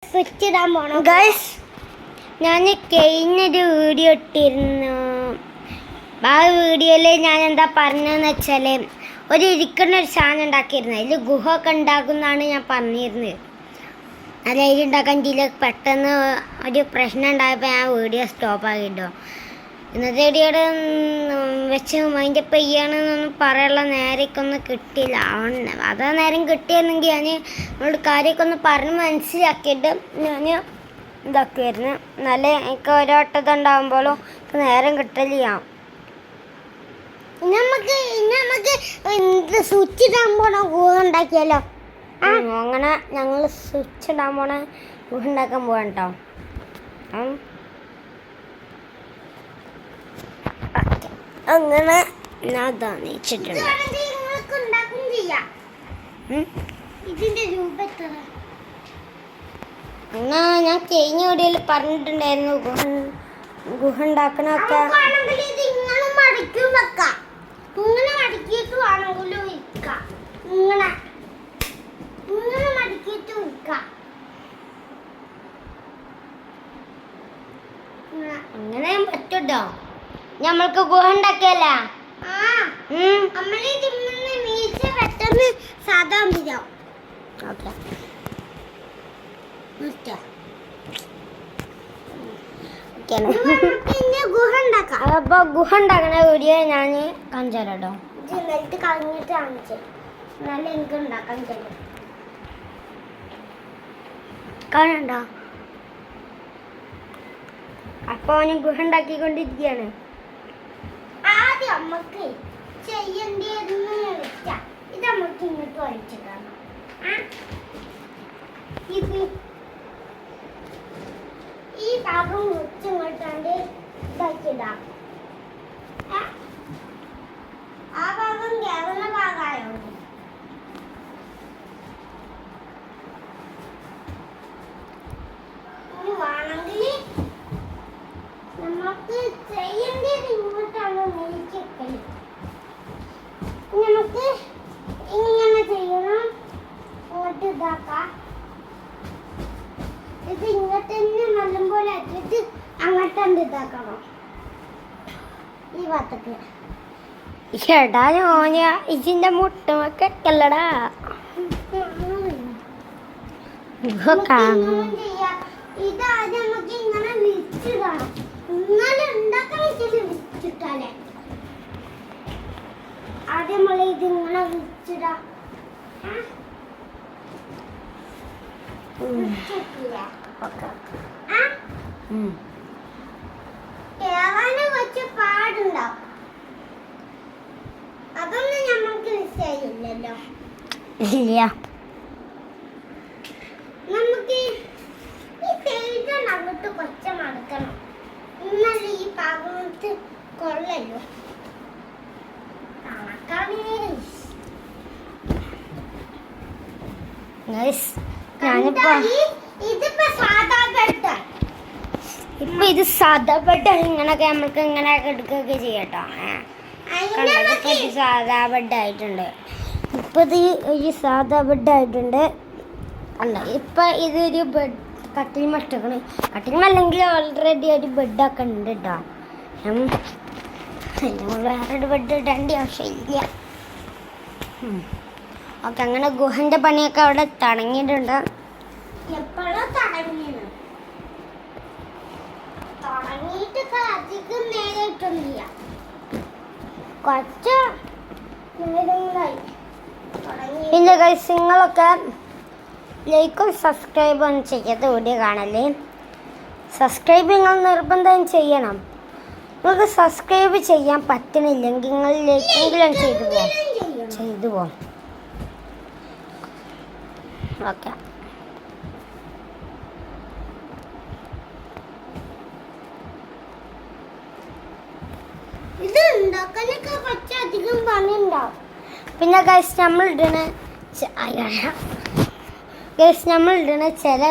Switch ഇടാൻ പോണം guys. ഞാൻ കഴിഞ്ഞൊരു വീഡിയോ ഇട്ടിരുന്നു. ആ വീഡിയോയിൽ ഞാൻ എന്താ പറഞ്ഞതെന്ന് വെച്ചാൽ ഒരു ഇരിക്കുന്ന ഒരു സാധനം ഉണ്ടാക്കിയിരുന്നു. അതിൽ ഗുഹ ഒക്കെ ഉണ്ടാക്കുന്നതാണ് ഞാൻ പറഞ്ഞിരുന്നത്. അത് അതിലുണ്ടാക്കാൻ ഇതിൽ പെട്ടെന്ന് ഒരു പ്രശ്നം ഉണ്ടായപ്പോൾ ഞാൻ വീഡിയോ സ്റ്റോപ്പ് ആക്കിട്ടോ. ഇന്നത്തെ വീഡിയോയുടെ വെച്ച് അതിൻ്റെ പെയ്യാണെന്നൊന്നും പറയാനുള്ള നേരമൊക്കെ ഒന്നും കിട്ടിയില്ല. അതാ നേരം കിട്ടിയിരുന്നെങ്കിൽ ഞാൻ നമ്മളോട് കാര്യമൊക്കെ ഒന്ന് പറഞ്ഞ് മനസ്സിലാക്കിയിട്ട് ഞാൻ ഇതാക്കിയായിരുന്നു. എന്നാലേ എനിക്ക് ഒരോട്ടത് ഉണ്ടാകുമ്പോഴും നേരം കിട്ടലില്ല. നമുക്ക് സ്വിച്ച് ഇടാൻ പോണ ഗുഹ ഉണ്ടാക്കിയാലോ? അങ്ങനെ ഞങ്ങൾ സ്വിച്ച് ഇടാൻ പോണ ഗുഹ ഉണ്ടാക്കാൻ പോവാം കേട്ടോ. അങ്ങനെ ഞാൻ ധാനിച്ചിട്ടുണ്ട്. എന്നാ ഞാൻ കഴിഞ്ഞ വീഡിയോയിൽ പറഞ്ഞിട്ടുണ്ടായിരുന്നു ഗുഹ ഉണ്ടാക്കണൊക്കെ. അങ്ങനെ പറ്റൂട്ടോ. നമ്മൾക്ക് ഗുഹ ഉണ്ടാക്കിയല്ല അപ്പൊ ഗുഹ ഉണ്ടാക്കണ വീഡിയോ ഞാൻ കാണിച്ചു തരാം കേട്ടോ. കളഞ്ഞിട്ട് കാണിച്ചു എന്നാലും എനിക്ക് ഉണ്ടാക്കാൻ തരും. കാണണ്ടോ? അപ്പൊ അവന് ഗുഹ ഉണ്ടാക്കിക്കൊണ്ടിരിക്കുകയാണ്. ആദ്യം നമുക്ക് ചെയ്യേണ്ടതെന്ന് വെച്ചാൽ ഇത് നമുക്ക് ഇങ്ങോട്ട് വലിച്ചിടാം. ഈ ഭാഗം മുറിച്ചിങ്ങോട്ടാണ്ട് ഇതാക്കിയിടാം. ആ ഭാഗം കേറുന്ന ഭാഗമായോ? ഇനി വേണമെങ്കിൽ നമുക്ക് ചെയ്യേണ്ടത് ഇങ്ങോട്ടാണ് നീക്കിക്കല്. നമുക്ക് ഇങ്ങനെ ചെയ്യണം. ഇങ്ങോട്ട് ഇതാക്കാം. ഇത് ഇങ്ങോട്ട് തന്നെ നല്ലപോലെ ആക്കിയിട്ട് അങ്ങോട്ടാണ്ട് ഇതാക്കണം. ഈ ഭാഗത്തേക്ക് എടാ ഓന ഇതിന്റെ മുട്ടുമൊക്കെല്ലടാ. ഇതാദ്യം നമുക്ക് ഇങ്ങനെ വിരിച്ചിടണം. ഇന്നലെ ഉണ്ടാക്കാൻ വെച്ചിട്ട് വിരിച്ചിട്ടാലേ ആദ്യം നമ്മൾ ഇതിങ്ങനെ വിരിച്ചിടാം. കേറാന് കുറച്ച് പാടുണ്ടാവും. അതൊന്നും ഞമ്മക്ക് നിശ്ചയില്ലല്ലോ. ഇല്ല. നമുക്ക് ഈ സൈഡിൽ അങ്ങോട്ട് കൊച്ച മടക്കണം. ഇന്നലെ ഈ പാകത്ത് കൊള്ളല്ലോ. ഇപ്പൊ ഇത് സാധാ ബെഡാണ്. ഇങ്ങനൊക്കെ നമുക്ക് ഇങ്ങനെ എടുക്കുകയൊക്കെ ചെയ്യട്ടോ. സാധാ ബെഡായിട്ടുണ്ട്. ഇപ്പൊ ഇത് ഒരു സാധാ ബെഡായിട്ടുണ്ട്. അല്ല ഇപ്പൊ ഇതൊരു ബെഡ് കട്ടിൽ മട്ടക്കണ്. കട്ടിൽ ഓൾറെഡി ഒരു ബെഡൊക്കെ ഉണ്ട് കേട്ടോ. വേറൊരു ബെഡ് ഇടേണ്ട ആവശ്യമില്ല. ഓക്കെ, അങ്ങനെ ഗുഹന്റെ പണിയൊക്കെ അവിടെ തുടങ്ങിയിട്ടുണ്ട്. എപ്പോഴോ തുടങ്ങിയത്. തുടങ്ങിയിട്ട് അധികം നേരായിട്ടൊന്നുമില്ല. കുറച്ച് നേരങ്ങളായി. പിന്നെ ഗൈസ്, നിങ്ങളൊക്കെ ലൈക്കും സബ്സ്ക്രൈബും ചെയ്യാത്ത വീഡിയോ കാണല്ലേ. സബ്സ്ക്രൈബ് നിങ്ങൾ നിർബന്ധം ചെയ്യണം. നിങ്ങൾക്ക് സബ്സ്ക്രൈബ് ചെയ്യാൻ പറ്റണില്ലെങ്കിൽ നിങ്ങൾ ലൈക്കെങ്കിലും ചെയ്തു പോകാം. ഓക്കെ, ഇത് ഉണ്ടാക്കാനൊക്കെ കുറച്ച് അധികം പണിയുണ്ടാവും. പിന്നെ ഗൈസ് നമ്മൾ ഇടണ ചില